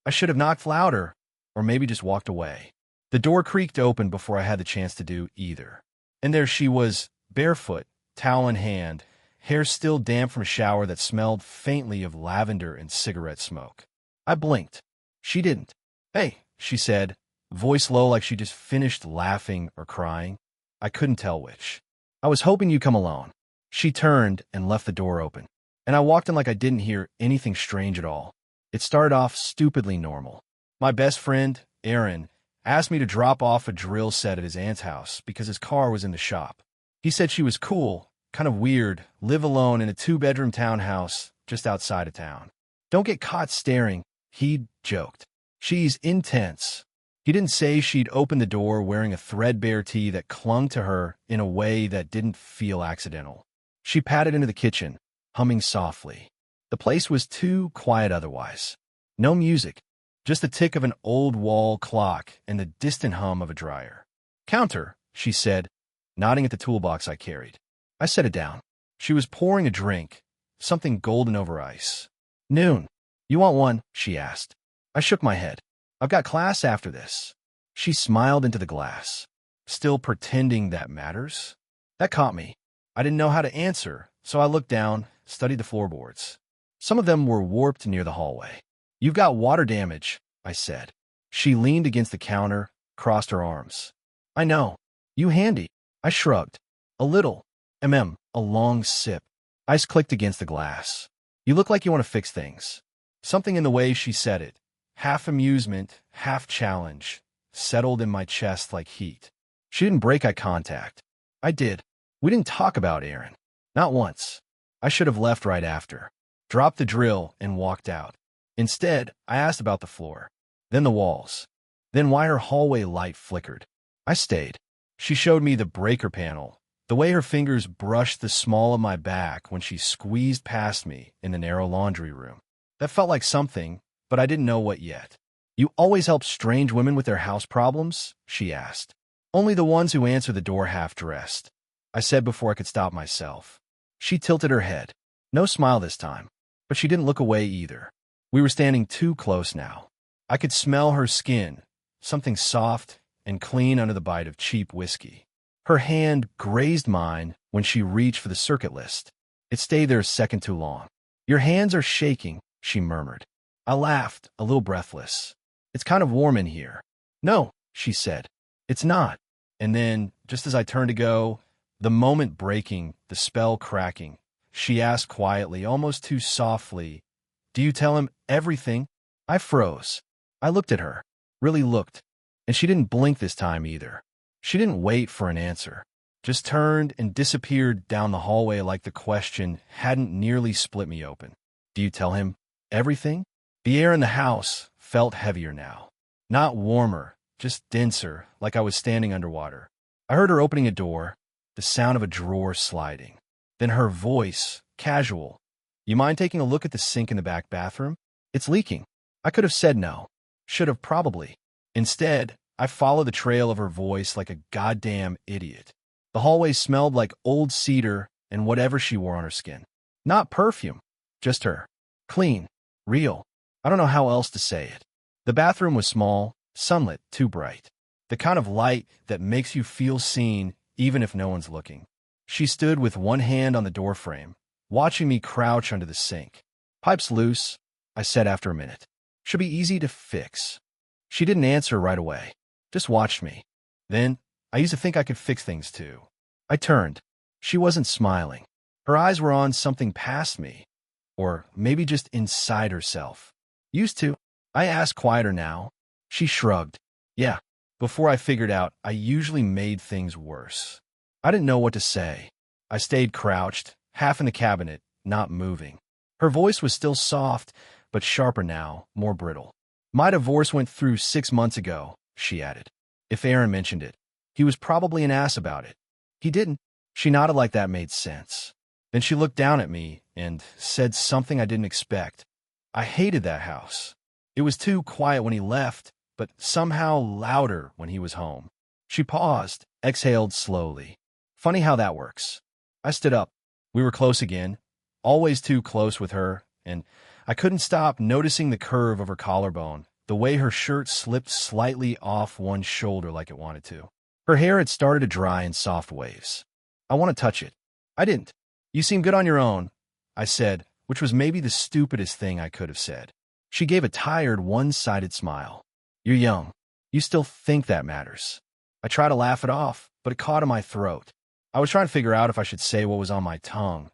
I should have knocked louder, or maybe just walked away. The door creaked open before I had the chance to do either. And there she was, barefoot, towel in hand, hair still damp from a shower that smelled faintly of lavender and cigarette smoke. I blinked. She didn't. "Hey," she said, voice low like she just finished laughing or crying. I couldn't tell which. "I was hoping you'd come alone." She turned and left the door open, and I walked in like I didn't hear anything strange at all. It started off stupidly normal. My best friend, Aaron, asked me to drop off a drill set at his aunt's house because his car was in the shop. He said she was cool, kind of weird, live alone in a 2-bedroom townhouse just outside of town. "Don't get caught staring," he joked. "She's intense." He didn't say she'd opened the door wearing a threadbare tee that clung to her in a way that didn't feel accidental. She padded into the kitchen, humming softly. The place was too quiet otherwise. No music, just the tick of an old wall clock and the distant hum of a dryer. "Counter," she said, nodding at the toolbox I carried. I set it down. She was pouring a drink, something golden over ice. "Noon. You want one?" she asked. I shook my head. "I've got class after this." She smiled into the glass. Still pretending that matters? That caught me. I didn't know how to answer, so I looked down, studied the floorboards. Some of them were warped near the hallway. "You've got water damage," I said. She leaned against the counter, crossed her arms. "I know. You handy." I shrugged. "A little. A long sip. Ice clicked against the glass. "You look like you want to fix things." Something in the way she said it, half amusement, half challenge, settled in my chest like heat. She didn't break eye contact. I did. We didn't talk about Aaron. Not once. I should have left right after. Dropped the drill and walked out. Instead, I asked about the floor, then the walls, then why her hallway light flickered. I stayed. She showed me the breaker panel, the way her fingers brushed the small of my back when she squeezed past me in the narrow laundry room. That felt like something, but I didn't know what yet. "You always help strange women with their house problems?" she asked. "Only the ones who answer the door half-dressed," I said before I could stop myself. She tilted her head. No smile this time, but she didn't look away either. We were standing too close now. I could smell her skin, something soft and clean under the bite of cheap whiskey. Her hand grazed mine when she reached for the circuit list. It stayed there a second too long. "Your hands are shaking," she murmured. I laughed, a little breathless. "It's kind of warm in here." "No," she said. "It's not." And then, just as I turned to go, the moment breaking, the spell cracking, she asked quietly, almost too softly, "Do you tell him everything?" I froze. I looked at her, really looked, and she didn't blink this time either. She didn't wait for an answer, just turned and disappeared down the hallway like the question hadn't nearly split me open. "Do you tell him everything?" The air in the house felt heavier now. Not warmer, just denser, like I was standing underwater. I heard her opening a door, the sound of a drawer sliding. Then her voice, casual. "You mind taking a look at the sink in the back bathroom? It's leaking." I could have said no. Should have probably. Instead, I followed the trail of her voice like a goddamn idiot. The hallway smelled like old cedar and whatever she wore on her skin. Not perfume, just her. Clean, real. I don't know how else to say it. The bathroom was small, sunlit, too bright. The kind of light that makes you feel seen even if no one's looking. She stood with one hand on the doorframe, watching me crouch under the sink. "Pipe's loose," I said after a minute. "Should be easy to fix." She didn't answer right away, just watched me. Then, I used to think I could fix things too. I turned. She wasn't smiling. Her eyes were on something past me, or maybe just inside herself. "Used to?" I asked quieter now. She shrugged. "Yeah." Before I figured out, I usually made things worse. I didn't know what to say. I stayed crouched, half in the cabinet, not moving. Her voice was still soft, but sharper now, more brittle. "My divorce went through 6 months ago," she added. "If Aaron mentioned it, he was probably an ass about it." "He didn't." She nodded like that made sense. Then she looked down at me and said something I didn't expect. "I hated that house. It was too quiet when he left, but somehow louder when he was home." She paused, exhaled slowly. Funny how that works. I stood up. We were close again, always too close with her, and I couldn't stop noticing the curve of her collarbone, the way her shirt slipped slightly off one shoulder like it wanted to. Her hair had started to dry in soft waves. I want to touch it. I didn't. You seem good on your own, I said, which was maybe the stupidest thing I could have said. She gave a tired, one-sided smile. You're young. You still think that matters. I tried to laugh it off, but it caught in my throat. I was trying to figure out if I should say what was on my tongue,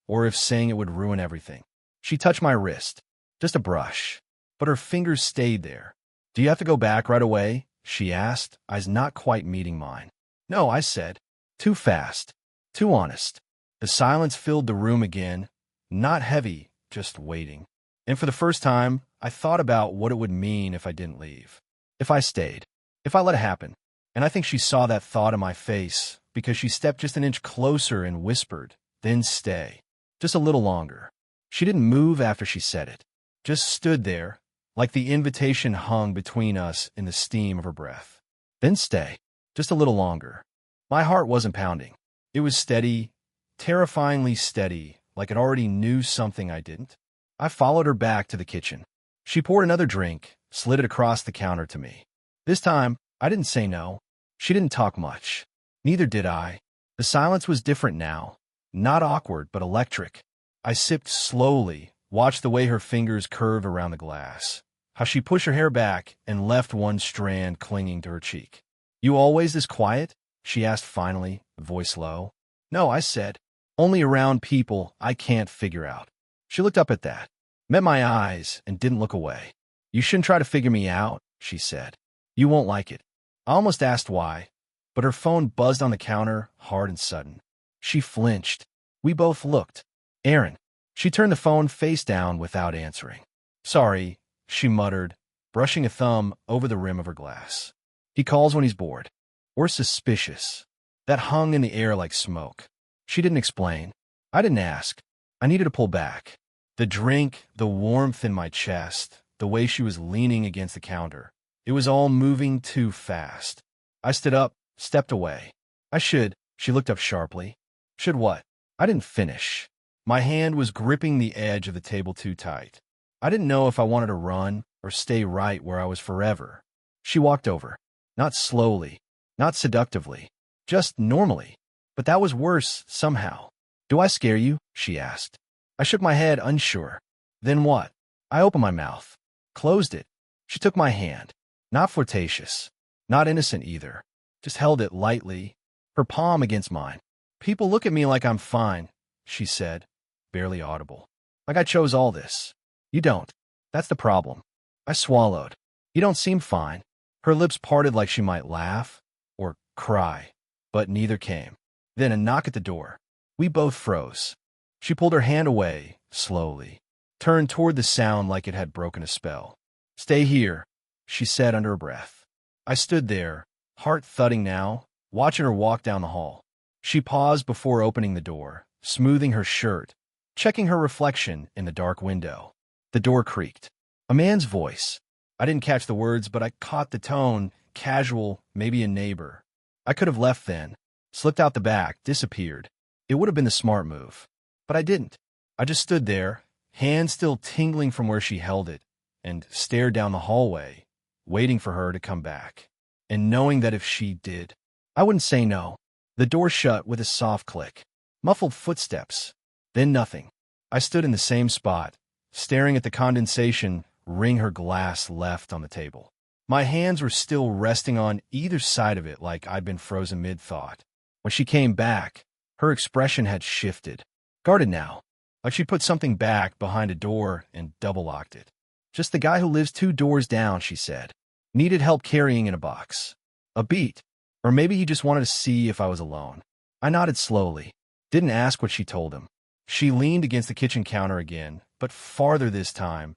or if saying it would ruin everything. She touched my wrist. Just a brush. But her fingers stayed there. Do you have to go back right away? She asked, eyes not quite meeting mine. No, I said. Too fast. Too honest. The silence filled the room again, not heavy, just waiting. And for the first time, I thought about what it would mean if I didn't leave. If I stayed. If I let it happen. And I think she saw that thought in my face, because she stepped just an inch closer and whispered, then stay. Just a little longer. She didn't move after she said it. Just stood there, like the invitation hung between us in the steam of her breath. Then stay. Just a little longer. My heart wasn't pounding. It was steady, terrifyingly steady, like it already knew something I didn't. I followed her back to the kitchen. She poured another drink, slid it across the counter to me. This time, I didn't say no. She didn't talk much. Neither did I. The silence was different now. Not awkward, but electric. I sipped slowly, watched the way her fingers curved around the glass, how she pushed her hair back and left one strand clinging to her cheek. You always this quiet? She asked finally, voice low. No, I said. Only around people I can't figure out. She looked up at that, met my eyes, and didn't look away. You shouldn't try to figure me out, she said. You won't like it. I almost asked why, but her phone buzzed on the counter, hard and sudden. She flinched. We both looked. Aaron. She turned the phone face down without answering. Sorry, she muttered, brushing a thumb over the rim of her glass. He calls when he's bored. Or suspicious. That hung in the air like smoke. She didn't explain. I didn't ask. I needed to pull back. The drink, the warmth in my chest, the way she was leaning against the counter. It was all moving too fast. I stood up, stepped away. She looked up sharply. Should what? I didn't finish. My hand was gripping the edge of the table too tight. I didn't know if I wanted to run or stay right where I was forever. She walked over. Not slowly, not seductively, just normally. But that was worse, somehow. Do I scare you? She asked. I shook my head, unsure. Then what? I opened my mouth. Closed it. She took my hand. Not flirtatious. Not innocent either. Just held it lightly, her palm against mine. People look at me like I'm fine, she said, barely audible. Like I chose all this. You don't. That's the problem. I swallowed. You don't seem fine. Her lips parted like she might laugh or cry, but neither came. Then a knock at the door. We both froze. She pulled her hand away, slowly, turned toward the sound like it had broken a spell. Stay here, she said under her breath. I stood there, heart thudding now, watching her walk down the hall. She paused before opening the door, smoothing her shirt, checking her reflection in the dark window. The door creaked. A man's voice. I didn't catch the words, but I caught the tone, casual, maybe a neighbor. I could have left then, slipped out the back, disappeared. It would have been the smart move. But I didn't. I just stood there, hand still tingling from where she held it, and stared down the hallway, waiting for her to come back, and knowing that if she did, I wouldn't say no. The door shut with a soft click. Muffled footsteps. Then nothing. I stood in the same spot, staring at the condensation ring her glass left on the table. My hands were still resting on either side of it like I'd been frozen mid-thought. When she came back, her expression had shifted. Guarded now, like she'd put something back behind a door and double-locked it. Just the guy who lives 2 doors down, she said. Needed help carrying in a box. A beat. Or maybe he just wanted to see if I was alone. I nodded slowly. Didn't ask what she told him. She leaned against the kitchen counter again, but farther this time.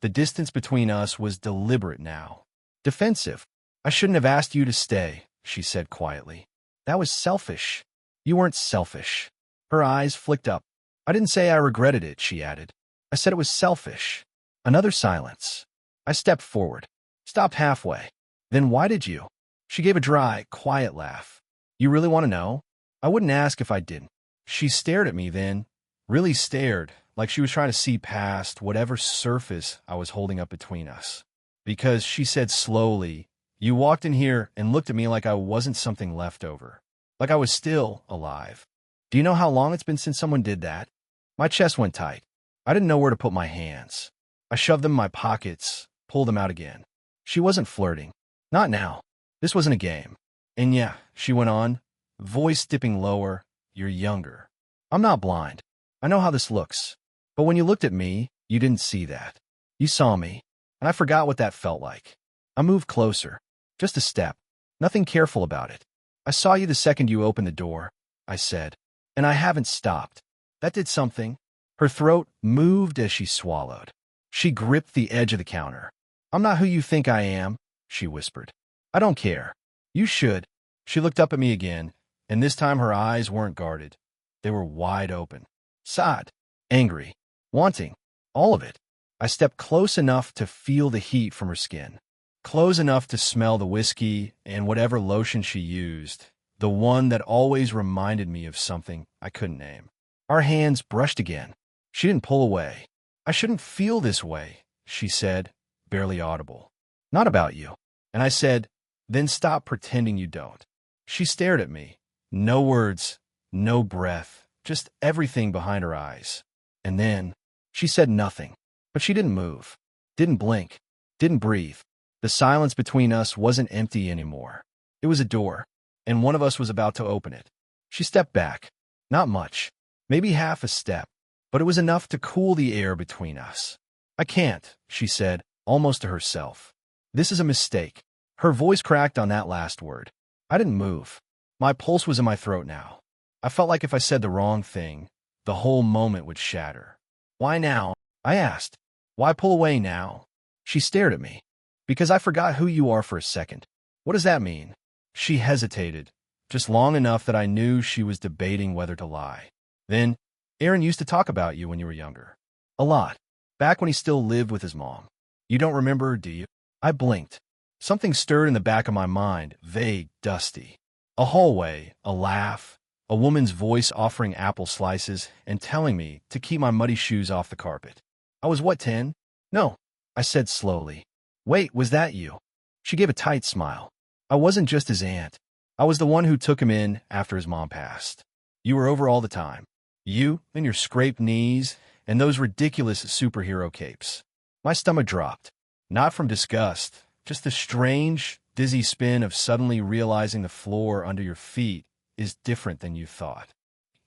The distance between us was deliberate now. Defensive. I shouldn't have asked you to stay, she said quietly. That was selfish. You weren't selfish. Her eyes flicked up. I didn't say I regretted it, she added. I said it was selfish. Another silence. I stepped forward. Stopped halfway. Then why did you? She gave a dry, quiet laugh. You really want to know? I wouldn't ask if I didn't. She stared at me then, really stared, like she was trying to see past whatever surface I was holding up between us. Because she said slowly, "You walked in here and looked at me like I wasn't something left over. Like I was still alive. Do you know how long it's been since someone did that?" My chest went tight. I didn't know where to put my hands. I shoved them in my pockets, pulled them out again. She wasn't flirting. Not now. This wasn't a game. "And yeah," she went on, voice dipping lower, "you're younger. I'm not blind. I know how this looks. But when you looked at me, you didn't see that. You saw me, and I forgot what that felt like. I moved closer. Just a step. Nothing careful about it. I saw you the second you opened the door," I said. "And I haven't stopped." That did something. Her throat moved as she swallowed. She gripped the edge of the counter. "I'm not who you think I am," she whispered. "I don't care. You should." She looked up at me again, and this time her eyes weren't guarded. They were wide open. Sad, angry, wanting, all of it. I stepped close enough to feel the heat from her skin. Close enough to smell the whiskey and whatever lotion she used, the one that always reminded me of something I couldn't name. Our hands brushed again. She didn't pull away. "I shouldn't feel this way," she said, barely audible. "Not about you." And I said, "Then stop pretending you don't." She stared at me. No words, no breath, just everything behind her eyes. And then she said nothing, but she didn't move, didn't blink, didn't breathe. The silence between us wasn't empty anymore. It was a door, and one of us was about to open it. She stepped back. Not much, maybe half a step, but it was enough to cool the air between us. "I can't," she said, almost to herself. "This is a mistake." Her voice cracked on that last word. I didn't move. My pulse was in my throat now. I felt like if I said the wrong thing, the whole moment would shatter. "Why now?" I asked. "Why pull away now?" She stared at me. "Because I forgot who you are for a second." "What does that mean?" She hesitated, just long enough that I knew she was debating whether to lie. "Then, Aaron used to talk about you when you were younger. A lot. Back when he still lived with his mom. You don't remember, do you?" I blinked. Something stirred in the back of my mind, vague, dusty. A hallway, a laugh, a woman's voice offering apple slices and telling me to keep my muddy shoes off the carpet. I was what, 10? "No," I said slowly. "Wait, was that you?" She gave a tight smile. "I wasn't just his aunt. I was the one who took him in after his mom passed. You were over all the time. You and your scraped knees and those ridiculous superhero capes." My stomach dropped. Not from disgust, just the strange, dizzy spin of suddenly realizing the floor under your feet is different than you thought.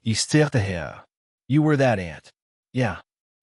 "Esther de Hair. You were that aunt." "Yeah."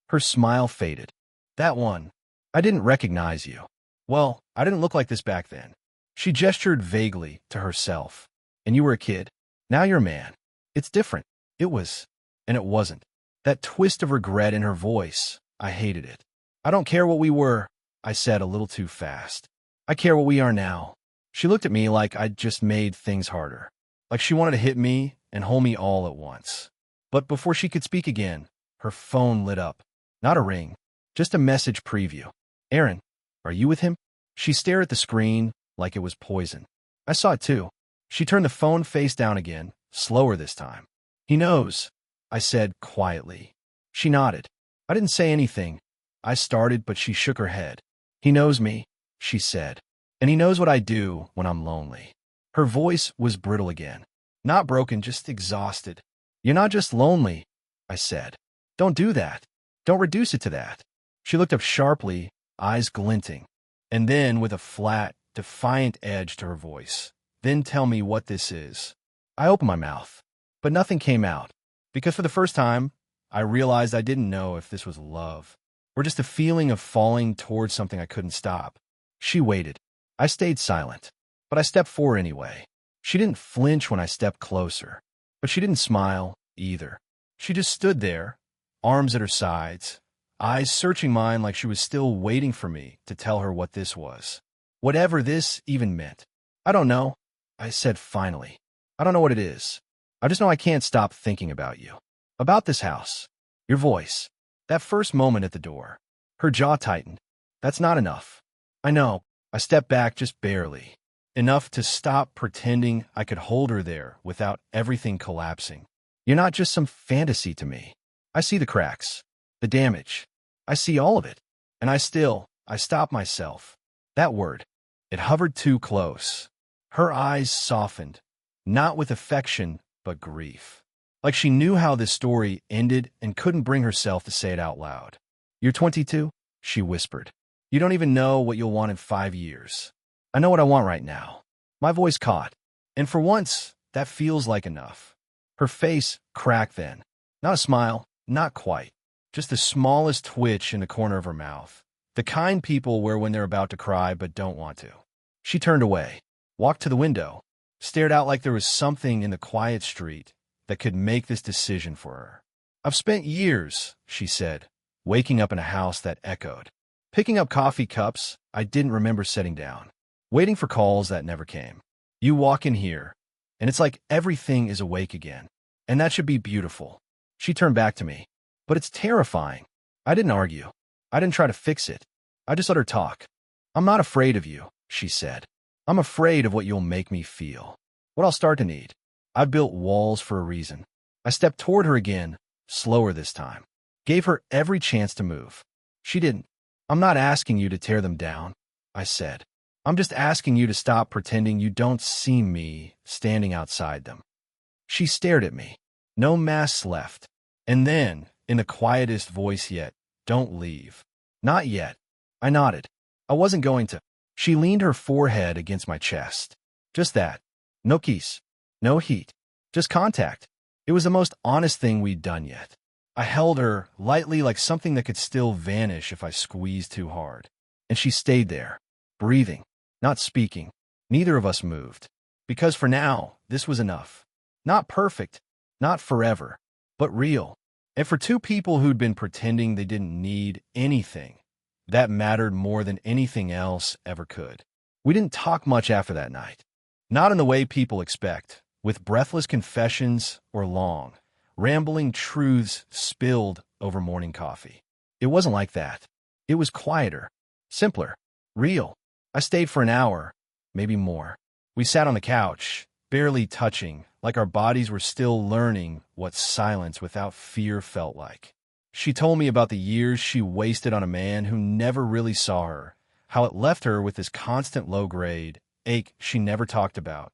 Her smile faded. "That one. I didn't recognize you." "Well, I didn't look like this back then." She gestured vaguely to herself. "And you were a kid. Now you're a man. It's different." It was, and it wasn't. That twist of regret in her voice, I hated it. "I don't care what we were," I said a little too fast. "I care what we are now." She looked at me like I'd just made things harder, like she wanted to hit me and hold me all at once. But before she could speak again, her phone lit up. Not a ring, just a message preview. "Aaron, are you with him?" She stared at the screen like it was poison. I saw it too. She turned the phone face down again, slower this time. "He knows," I said quietly. She nodded. I didn't say anything. I started, but she shook her head. "He knows me," she said. "And he knows what I do when I'm lonely." Her voice was brittle again. Not broken, just exhausted. "You're not just lonely," I said. "Don't do that. Don't reduce it to that." She looked up sharply, eyes glinting, and then with a flat, defiant edge to her voice. "Then tell me what this is." I opened my mouth, but nothing came out, because for the first time, I realized I didn't know if this was love, or just a feeling of falling towards something I couldn't stop. She waited. I stayed silent, but I stepped forward anyway. She didn't flinch when I stepped closer, but she didn't smile either. She just stood there, arms at her sides, eyes searching mine like she was still waiting for me to tell her what this was. Whatever this even meant. "I don't know," I said finally. "I don't know what it is. I just know I can't stop thinking about you. About this house. Your voice. That first moment at the door." Her jaw tightened. "That's not enough." "I know." I stepped back just barely. Enough to stop pretending I could hold her there without everything collapsing. "You're not just some fantasy to me. I see the cracks, the damage. I see all of it. And I stopped myself. That word. It hovered too close. Her eyes softened, not with affection, but grief. Like she knew how this story ended and couldn't bring herself to say it out loud. "You're 22?" she whispered. "You don't even know what you'll want in 5 years. I know what I want right now." My voice caught, and for once, that feels like enough. Her face cracked then. Not a smile, not quite. Just the smallest twitch in the corner of her mouth. The kind people wear when they're about to cry but don't want to. She turned away, walked to the window, stared out like there was something in the quiet street that could make this decision for her. "I've spent years," she said, waking up in a house that echoed. Picking up coffee cups I didn't remember setting down. Waiting for calls that never came. You walk in here, and it's like everything is awake again. And that should be beautiful. She turned back to me. "But it's terrifying." I didn't argue. I didn't try to fix it. I just let her talk. "I'm not afraid of you," she said. "I'm afraid of what you'll make me feel. What I'll start to need." I built walls for a reason. I stepped toward her again, slower this time. Gave her every chance to move. She didn't. "I'm not asking you to tear them down," I said. "I'm just asking you to stop pretending you don't see me standing outside them." She stared at me. No masks left. And then, in the quietest voice yet, "Don't leave." "Not yet." I nodded. I wasn't going to. She leaned her forehead against my chest. Just that. No kiss. No heat. Just contact. It was the most honest thing we'd done yet. I held her lightly like something that could still vanish if I squeezed too hard. And she stayed there, breathing, not speaking. Neither of us moved. Because for now, this was enough. Not perfect, not forever, but real. And for two people who'd been pretending they didn't need anything, that mattered more than anything else ever could. We didn't talk much after that night. Not in the way people expect, with breathless confessions or long, rambling truths spilled over morning coffee. It wasn't like that. It was quieter, simpler, real. I stayed for an hour, maybe more. We sat on the couch, barely touching, like our bodies were still learning what silence without fear felt like. She told me about the years she wasted on a man who never really saw her, how it left her with this constant low-grade ache she never talked about,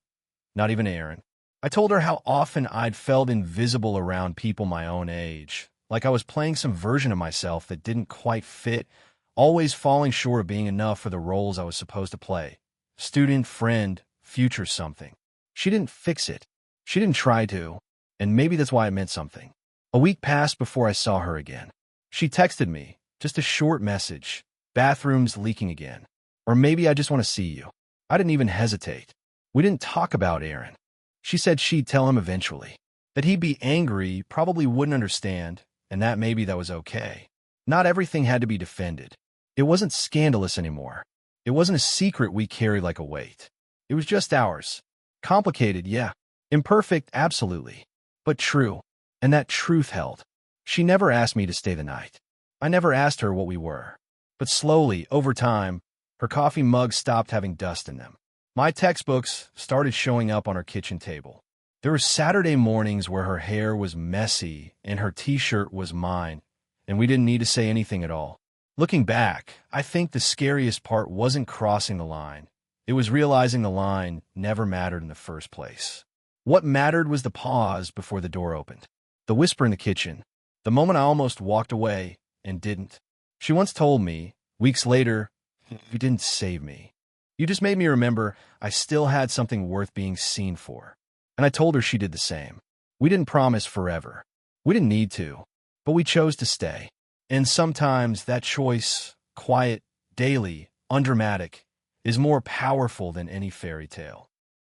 not even Aaron. I told her how often I'd felt invisible around people my own age, like I was playing some version of myself that didn't quite fit, always falling short of being enough for the roles I was supposed to play. Student, friend, future something. She didn't fix it. She didn't try to, and maybe that's why it meant something. A week passed before I saw her again. She texted me, just a short message, "Bathroom's leaking again." Or maybe "I just want to see you." I didn't even hesitate. We didn't talk about Aaron. She said she'd tell him eventually. That he'd be angry, probably wouldn't understand, and that maybe that was okay. Not everything had to be defended. It wasn't scandalous anymore. It wasn't a secret we carried like a weight. It was just ours. Complicated, yeah. Imperfect, absolutely. But true. And that truth held. She never asked me to stay the night. I never asked her what we were. But slowly, over time, her coffee mugs stopped having dust in them. My textbooks started showing up on her kitchen table. There were Saturday mornings where her hair was messy and her t-shirt was mine, and we didn't need to say anything at all. Looking back, I think the scariest part wasn't crossing the line. It was realizing the line never mattered in the first place. What mattered was the pause before the door opened. The whisper in the kitchen. The moment I almost walked away and didn't. She once told me, weeks later, "You didn't save me. You just made me remember I still had something worth being seen for." And I told her she did the same. We didn't promise forever. We didn't need to, but we chose to stay. And sometimes that choice, quiet, daily, undramatic, is more powerful than any fairy tale.